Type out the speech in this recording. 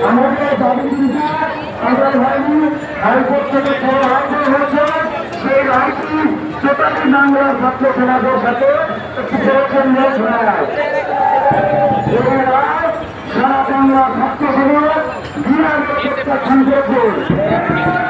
আমাদের দাবি আমরা ভাবি হাইকোর্ট থেকে হয়েছে সেই রায়টি টোটালি বাংলার ছাত্র সমাজের সাথে একটি প্রয়োজনীয় রায়। এই রায় সারা বাংলার ছাত্র সমাজ বিরাট প্রত্যাখ্যান করেছে।